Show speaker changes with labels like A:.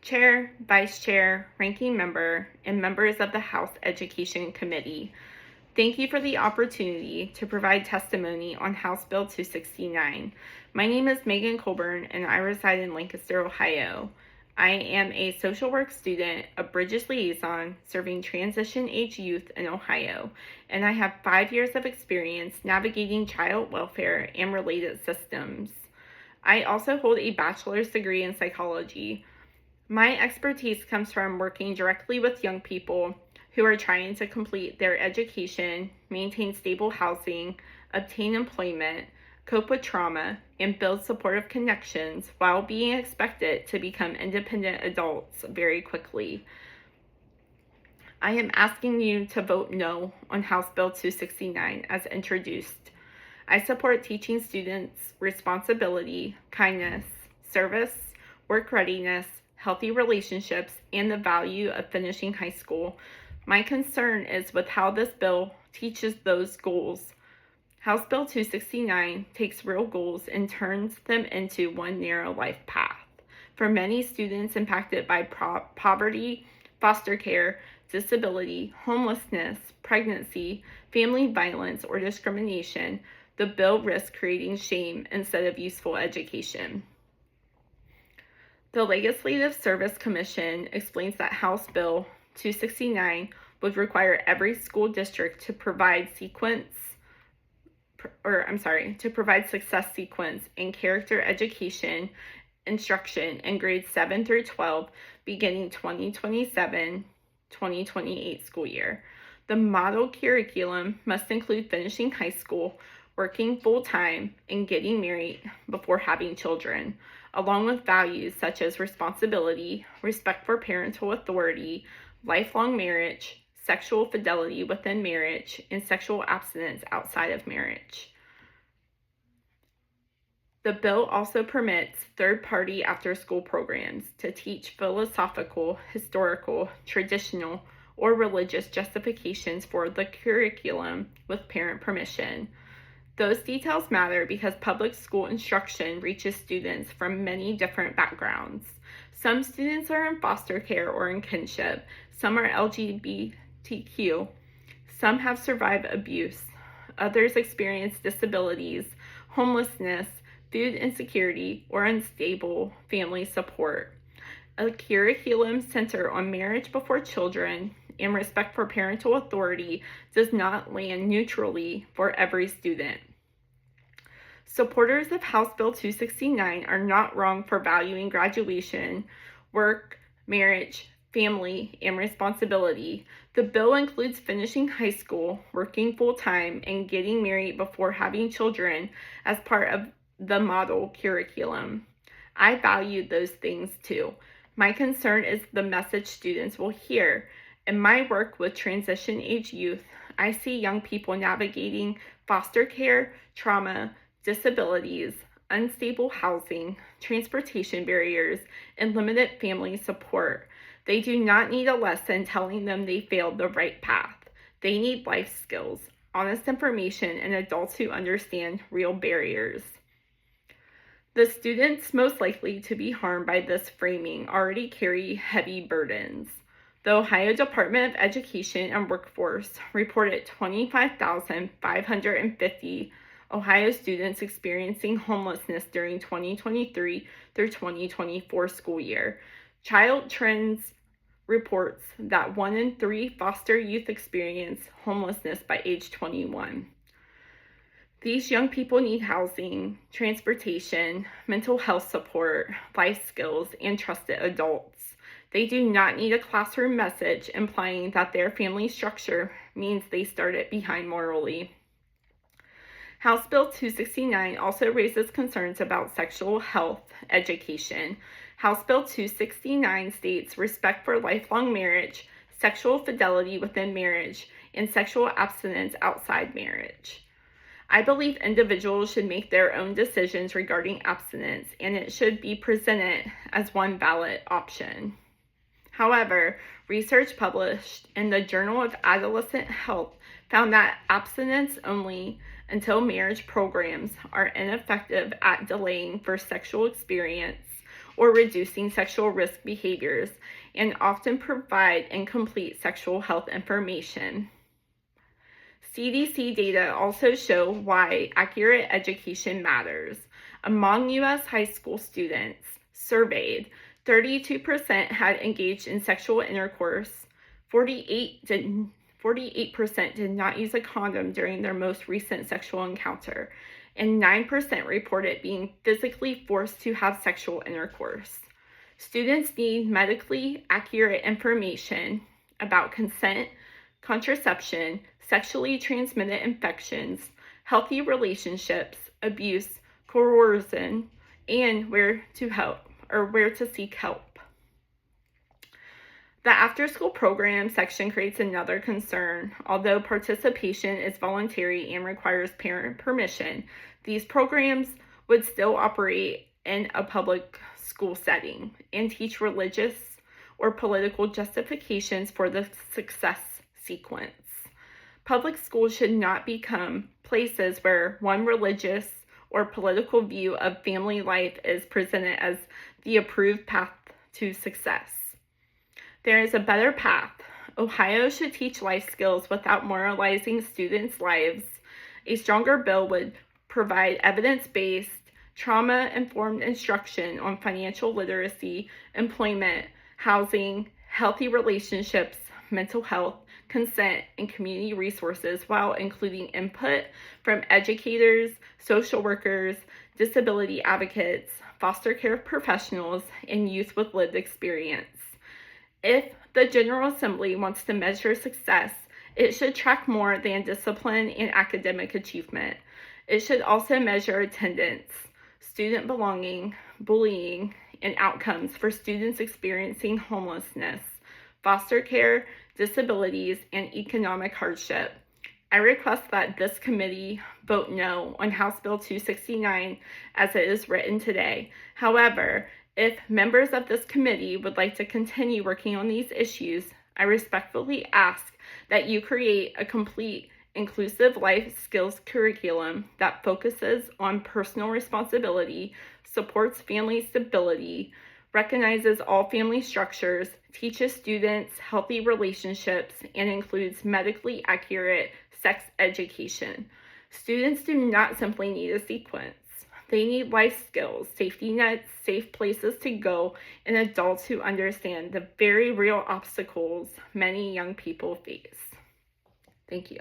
A: Chair, Vice Chair, Ranking Member, and members of the House Education Committee. Thank you for the opportunity to provide testimony on House Bill 269. My name is Megan Colburn and I reside in Lancaster, Ohio. I am a social work student, a Bridges liaison, serving transition-age youth in Ohio, and I have 5 years of experience navigating child welfare and related systems. I also hold a bachelor's degree in psychology. My expertise comes from working directly with young people who are trying to complete their education, maintain stable housing, obtain employment, cope with trauma, and build supportive connections while being expected to become independent adults very quickly. I am asking you to vote no on House Bill 269 as introduced. I support teaching students responsibility, kindness, service, work readiness, healthy relationships, and the value of finishing high school. My concern is with how this bill teaches those goals. House Bill 269 takes real goals and turns them into one narrow life path. For many students impacted by poverty, foster care, disability, homelessness, pregnancy, family violence, or discrimination, the bill risks creating shame instead of useful education. The Legislative Service Commission explains that House Bill 269 would require every school district to provide success sequence and character education instruction in grades 7 through 12 beginning 2027-2028 school year. The model curriculum must include finishing high school, working full-time, and getting married before having children, along with values such as responsibility, respect for parental authority, lifelong marriage, sexual fidelity within marriage, and sexual abstinence outside of marriage. The bill also permits third-party after-school programs to teach philosophical, historical, traditional, or religious justifications for the curriculum with parent permission. Those details matter because public school instruction reaches students from many different backgrounds. Some students are in foster care or in kinship. Some are LGBTQ. Some have survived abuse. Others experience disabilities, homelessness, food insecurity, or unstable family support. A curriculum centered on marriage before children and respect for parental authority does not land neutrally for every student. Supporters of House Bill 269 are not wrong for valuing graduation, work, marriage, family, and responsibility. The bill includes finishing high school, working full-time, and getting married before having children as part of the model curriculum. I value those things too. My concern is the message students will hear. In my work with transition-age youth, I see young people navigating foster care, trauma, disabilities, unstable housing, transportation barriers, and limited family support. They do not need a lesson telling them they failed the right path. They need life skills, honest information, and adults who understand real barriers. The students most likely to be harmed by this framing already carry heavy burdens. The Ohio Department of Education and Workforce reported 25,550 Ohio students experiencing homelessness during 2023 through 2024 school year. Child Trends reports that 1 in 3 foster youth experience homelessness by age 21. These young people need housing, transportation, mental health support, life skills, and trusted adults. They do not need a classroom message implying that their family structure means they started behind morally. House Bill 269 also raises concerns about sexual health education. House Bill 269 states respect for lifelong marriage, sexual fidelity within marriage, and sexual abstinence outside marriage. I believe individuals should make their own decisions regarding abstinence, and it should be presented as one valid option. However, research published in the Journal of Adolescent Health found that abstinence only until marriage programs are ineffective at delaying first sexual experience or reducing sexual risk behaviors, and often provide incomplete sexual health information. CDC data also show why accurate education matters. Among U.S. high school students surveyed, 32% had engaged in sexual intercourse, 48% did not use a condom during their most recent sexual encounter, and 9% reported being physically forced to have sexual intercourse. Students need medically accurate information about consent, contraception, sexually transmitted infections, healthy relationships, abuse, coercion, and where to seek help. The after-school program section creates another concern. Although participation is voluntary and requires parent permission, these programs would still operate in a public school setting and teach religious or political justifications for the success sequence. Public schools should not become places where one religious or political view of family life is presented as the approved path to success. There is a better path. Ohio should teach life skills without moralizing students' lives. A stronger bill would provide evidence-based, trauma-informed instruction on financial literacy, employment, housing, healthy relationships, mental health, consent, and community resources, while including input from educators, social workers, disability advocates, foster care professionals, and youth with lived experience. If the General Assembly wants to measure success, it should track more than discipline and academic achievement. It should also measure attendance, student belonging, bullying, and outcomes for students experiencing homelessness, foster care, disabilities, and economic hardship. I request that this committee vote no on House Bill 269 as it is written today. However, if members of this committee would like to continue working on these issues, I respectfully ask that you create a complete, inclusive life skills curriculum that focuses on personal responsibility, supports family stability, recognizes all family structures, teaches students healthy relationships, and includes medically accurate sex education. Students do not simply need a sequence. They need life skills, safety nets, safe places to go, and adults who understand the very real obstacles many young people face. Thank you.